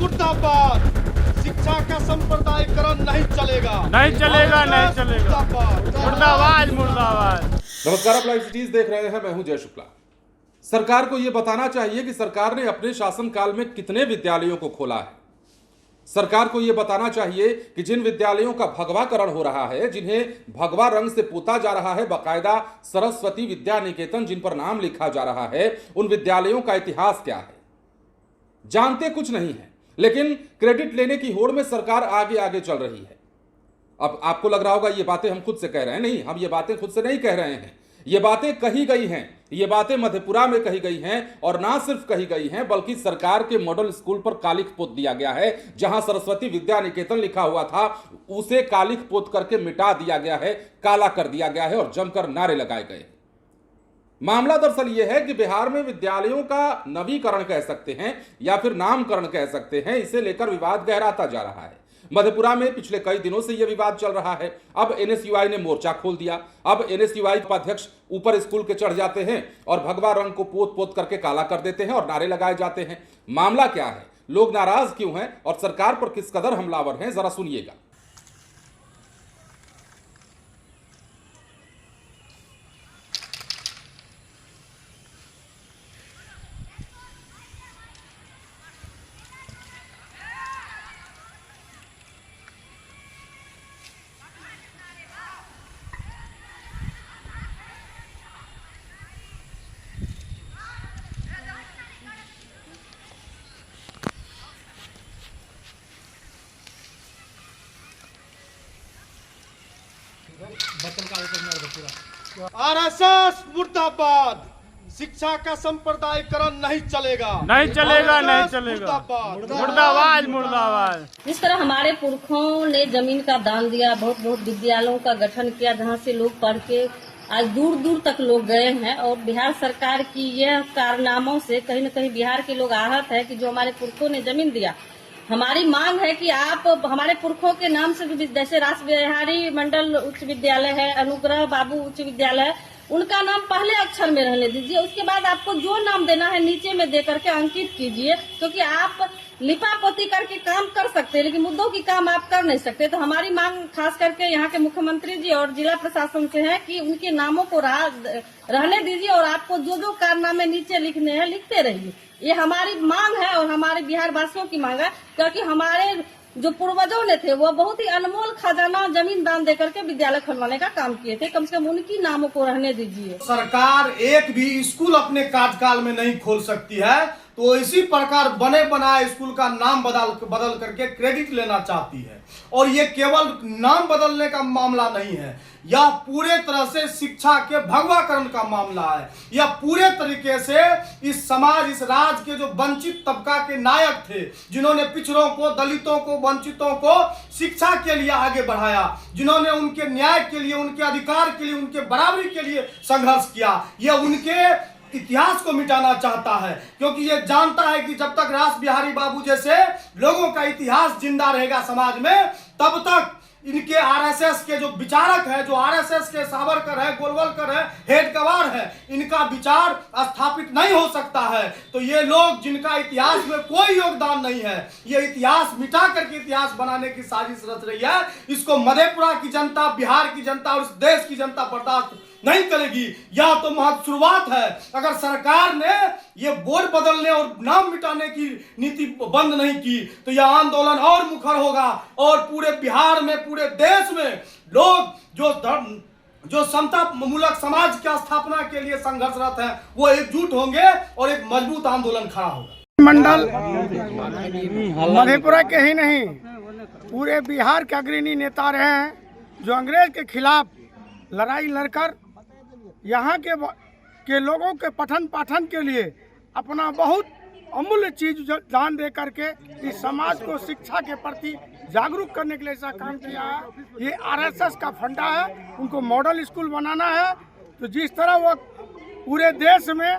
मुर्दाबाद। शिक्षा का संप्रदायीकरण नहीं चलेगा, नहीं चलेगा, नहीं चलेगा। मुर्दाबाद, मुर्दाबाद। नमस्कार, आप लाइव सिटीज देख रहे हैं। मैं हूं जय शुक्ला। सरकार को यह बताना चाहिए कि सरकार ने अपने शासनकाल में कितने विद्यालयों को खोला है। सरकार को यह बताना चाहिए कि जिन विद्यालयों का भगवाकरण हो रहा है, जिन्हें भगवा रंग से पोता जा रहा है, बाकायदा सरस्वती विद्या निकेतन जिन पर नाम लिखा जा रहा है, उन विद्यालयों का इतिहास क्या है जानते कुछ नहीं है, लेकिन क्रेडिट लेने की होड़ में सरकार आगे आगे चल रही है। अब आपको लग रहा होगा ये बातें हम खुद से कह रहे हैं। नहीं, हम ये बातें खुद से नहीं कह रहे हैं। ये बातें कही गई हैं, ये बातें मधेपुरा में कही गई हैं, और ना सिर्फ कही गई हैं बल्कि सरकार के मॉडल स्कूल पर कालिख पोत दिया गया है। जहां सरस्वती विद्या निकेतन लिखा हुआ था, उसे कालिख पोत करके मिटा दिया गया है, काला कर दिया गया है और जमकर नारे लगाए गए। मामला दरअसल यह है कि बिहार में विद्यालयों का नवीकरण कह सकते हैं या फिर नामकरण कह सकते हैं, इसे लेकर विवाद गहराता जा रहा है। मधेपुरा में पिछले कई दिनों से यह विवाद चल रहा है। अब एनएसयूआई ने मोर्चा खोल दिया। अब एनएसयूआई उपाध्यक्ष ऊपर स्कूल के चढ़ जाते हैं और भगवा रंग को पोत पोत करके काला कर देते हैं और नारे लगाए जाते हैं। मामला क्या है, लोग नाराज क्यों हैं और सरकार पर किस कदर हमलावर हैं, जरा सुनिएगा। आरएसएस मुर्दाबाद। शिक्षा का संप्रदायीकरण नहीं चलेगा, नहीं चलेगा, नहीं चलेगा। मुर्दाबाद, मुर्दाबाद। जिस तरह हमारे पुरखों ने जमीन का दान दिया, बहुत बहुत विद्यालयों का गठन किया जहां से लोग पढ़ के आज दूर दूर तक लोग गए हैं, और बिहार सरकार की यह कारनामों से कहीं न कहीं बिहार के लोग आहत है कि जो हमारे पुरखों ने जमीन दिया। हमारी मांग है कि आप हमारे पुरखों के नाम से, जैसे रास बिहारी मंडल उच्च विद्यालय है, अनुग्रह बाबू उच्च विद्यालय है, उनका नाम पहले अक्षर में रहने दीजिए। उसके बाद आपको जो नाम देना है नीचे में दे करके अंकित कीजिए, क्योंकि आप लिपापोती करके काम कर सकते हैं लेकिन मुद्दों की काम आप कर नहीं सकते। तो हमारी मांग खास करके यहाँ के मुख्यमंत्री जी और जिला प्रशासन से है कि उनके नामों को रहने दीजिए और आपको जो जो कारनामे नीचे लिखने हैं लिखते रहिए। ये हमारी मांग है और हमारे बिहार वासियों की मांग है, क्योंकि हमारे जो पूर्वजों ने थे वो बहुत ही अनमोल खजाना जमीन दान देकर के विद्यालय खुलवाने का काम किए थे। कम से कम उनकी नामों को रहने दीजिए। सरकार एक भी स्कूल अपने कार्यकाल में नहीं खोल सकती है, तो इसी प्रकार बने बनाए स्कूल का नाम बदल करके क्रेडिट लेना चाहती है। और ये केवल नाम बदलने का मामला नहीं है, यह पूरे तरह से शिक्षा के भगवाकरण का मामला है। यह पूरे तरीके से इस समाज, इस राज्य के जो वंचित तबका के नायक थे, जिन्होंने पिछड़ों को, दलितों को, वंचितों को शिक्षा के लिए आगे बढ़ाया, जिन्होंने उनके न्याय के लिए, उनके अधिकार के लिए, उनके बराबरी के लिए संघर्ष किया, यह उनके इतिहास को मिटाना चाहता है। क्योंकि ये जानता है कि जब तक रास बिहारी बाबू जैसे लोगों का इतिहास जिंदा रहेगा समाज में, तब तक इनके आरएसएस के जो विचारक है, जो आरएसएस के सावरकर है, गोलवलकर है, हेडगेवार है, इनका विचार स्थापित नहीं हो सकता है। तो ये लोग जिनका इतिहास में कोई योगदान नहीं है, ये इतिहास मिटा करके इतिहास बनाने की साजिश रच रही है। इसको मधेपुरा की जनता, बिहार की जनता और इस देश की जनता बर्दाश्त नहीं करेगी। यह तो महज शुरुआत है। अगर सरकार ने ये बोर्ड बदलने और नाम मिटाने की नीति बंद नहीं की तो यह आंदोलन और मुखर होगा, और पूरे बिहार में, पूरे देश में लोग जो समता मूलक समाज की स्थापना के लिए संघर्षरत हैं, वो एकजुट होंगे और एक मजबूत आंदोलन खड़ा होगा। मंडल मधेपुरा के ही नहीं, पूरे बिहार के अग्रणी नेता रहे हैं, जो अंग्रेज के खिलाफ लड़ाई लड़कर यहाँ के लोगों के पठन पाठन के लिए अपना बहुत अमूल्य चीज दान दे करके इस समाज को शिक्षा के प्रति जागरूक करने के लिए ऐसा काम किया है। ये आरएसएस का फंडा है, उनको मॉडल स्कूल बनाना है। तो जिस तरह वो पूरे देश में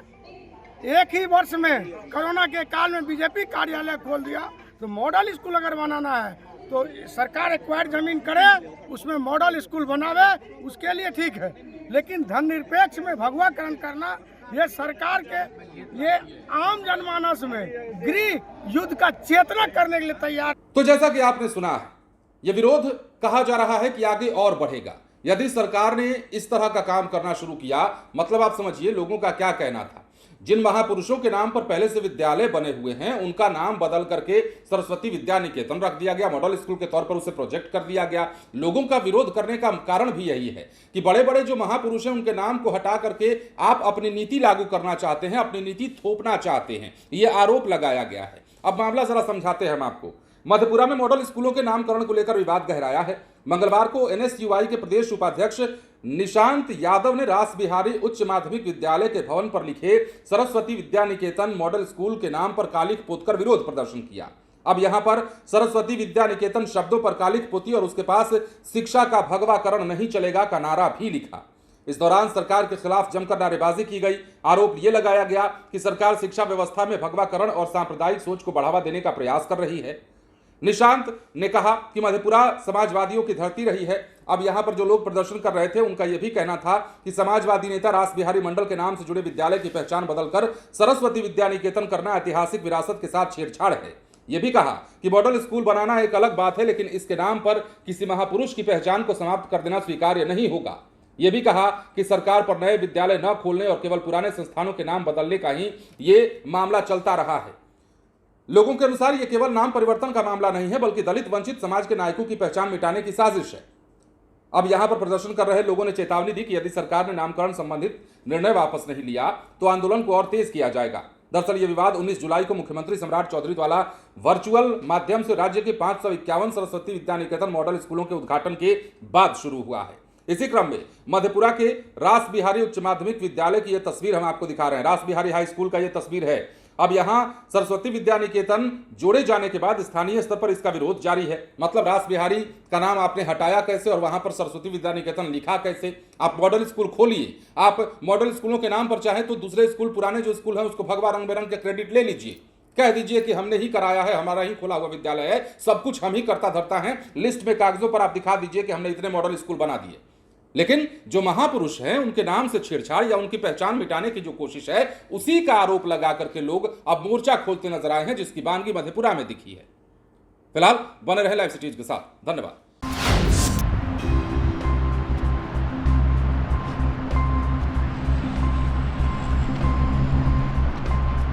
एक ही वर्ष में कोरोना के काल में बीजेपी कार्यालय खोल दिया, तो मॉडल स्कूल अगर बनाना है तो सरकार एक्वायर्ड जमीन करे, उसमें मॉडल स्कूल बनावे, उसके लिए ठीक है। लेकिन धन निरपेक्ष में भगवाकरण करना ये सरकार के ये आम जनमानस में गृह युद्ध का चेतना करने के लिए तैयार। तो जैसा कि आपने सुना है, ये विरोध कहा जा रहा है कि आगे और बढ़ेगा यदि सरकार ने इस तरह का काम करना शुरू किया। मतलब आप समझिए लोगों का क्या कहना था। जिन महापुरुषों के नाम पर पहले से विद्यालय बने हुए हैं उनका नाम बदल करके सरस्वती विद्या निकेतन रख दिया गया, मॉडल स्कूल के तौर पर उसे प्रोजेक्ट कर दिया गया। लोगों का विरोध करने का कारण भी यही है कि बड़े बड़े जो महापुरुष हैं उनके नाम को हटा करके आप अपनी नीति लागू करना चाहते हैं, अपनी नीति थोपना चाहते हैं, यह आरोप लगाया गया है। अब मामला जरा समझाते हैं हम आपको। मधेपुरा में मॉडल स्कूलों के नामकरण को लेकर विवाद गहराया है। मंगलवार को एनएसयूआई के प्रदेश उपाध्यक्ष निशांत यादव ने रास बिहारी उच्च माध्यमिक विद्यालय के भवन पर लिखे सरस्वती विद्या निकेतन मॉडल स्कूल के नाम पर कालिख पोतकर विरोध प्रदर्शन किया। अब यहां पर सरस्वती विद्या निकेतन शब्दों पर कालिख पोती और उसके पास शिक्षा का भगवाकरण नहीं चलेगा का नारा भी लिखा। इस दौरान सरकार के खिलाफ जमकर नारेबाजी की गई। आरोप यह लगाया गया कि सरकार शिक्षा व्यवस्था में भगवाकरण और सांप्रदायिक सोच को बढ़ावा देने का प्रयास कर रही है। निशांत ने कहा कि मधेपुरा समाजवादियों की धरती रही है। अब यहां पर जो लोग प्रदर्शन कर रहे थे उनका यह भी कहना था कि समाजवादी नेता रास बिहारी मंडल के नाम से जुड़े विद्यालय की पहचान बदलकर सरस्वती विद्या निकेतन करना ऐतिहासिक विरासत के साथ छेड़छाड़ है। यह भी कहा कि मॉडल स्कूल बनाना एक अलग बात है, लेकिन इसके नाम पर किसी महापुरुष की पहचान को समाप्त कर देना स्वीकार्य नहीं होगा। यह भी कहा कि सरकार पर नए विद्यालय न खोलने और केवल पुराने संस्थानों के नाम बदलने का ही ये मामला चलता रहा है। लोगों के अनुसार यह केवल नाम परिवर्तन का मामला नहीं है, बल्कि दलित वंचित समाज के नायकों की पहचान मिटाने की साजिश है। अब यहां पर प्रदर्शन कर रहे लोगों ने चेतावनी दी कि यदि सरकार ने नामकरण संबंधित निर्णय वापस नहीं लिया तो आंदोलन को और तेज किया जाएगा। दरअसल यह विवाद 19 जुलाई को मुख्यमंत्री सम्राट चौधरी द्वारा वर्चुअल माध्यम से राज्य के 551 सरस्वती विद्या निकेतन मॉडल स्कूलों के उद्घाटन के बाद शुरू हुआ है। इसी क्रम में मधेपुरा के रास बिहारी उच्च माध्यमिक विद्यालय की यह तस्वीर हम आपको दिखा रहे हैं। रास बिहारी हाई स्कूल का यह तस्वीर है। अब यहां सरस्वती विद्या निकेतन जोड़े जाने के बाद स्थानीय स्तर पर इसका विरोध जारी है। मतलब रास बिहारी का नाम आपने हटाया कैसे और वहां पर सरस्वती विद्या निकेतन लिखा कैसे? आप मॉडल स्कूल खोलिए। आप मॉडल स्कूलों के नाम पर चाहे तो दूसरे स्कूल, पुराने जो स्कूल है उसको भगवा रंग बिरंग के क्रेडिट ले लीजिए। कह दीजिए कि हमने ही कराया है, हमारा ही खोला हुआ विद्यालय है, सब कुछ हम ही करता धरता है। लिस्ट में कागजों पर आप दिखा दीजिए कि हमने इतने मॉडल स्कूल बना दिए। लेकिन जो महापुरुष हैं उनके नाम से छेड़छाड़ या उनकी पहचान मिटाने की जो कोशिश है उसी का आरोप लगा करके लोग अब मोर्चा खोलते नजर आए हैं, जिसकी बानगी मधेपुरा में दिखी है। फिलहाल बने रहे लाइव सिटीज के साथ। धन्यवाद।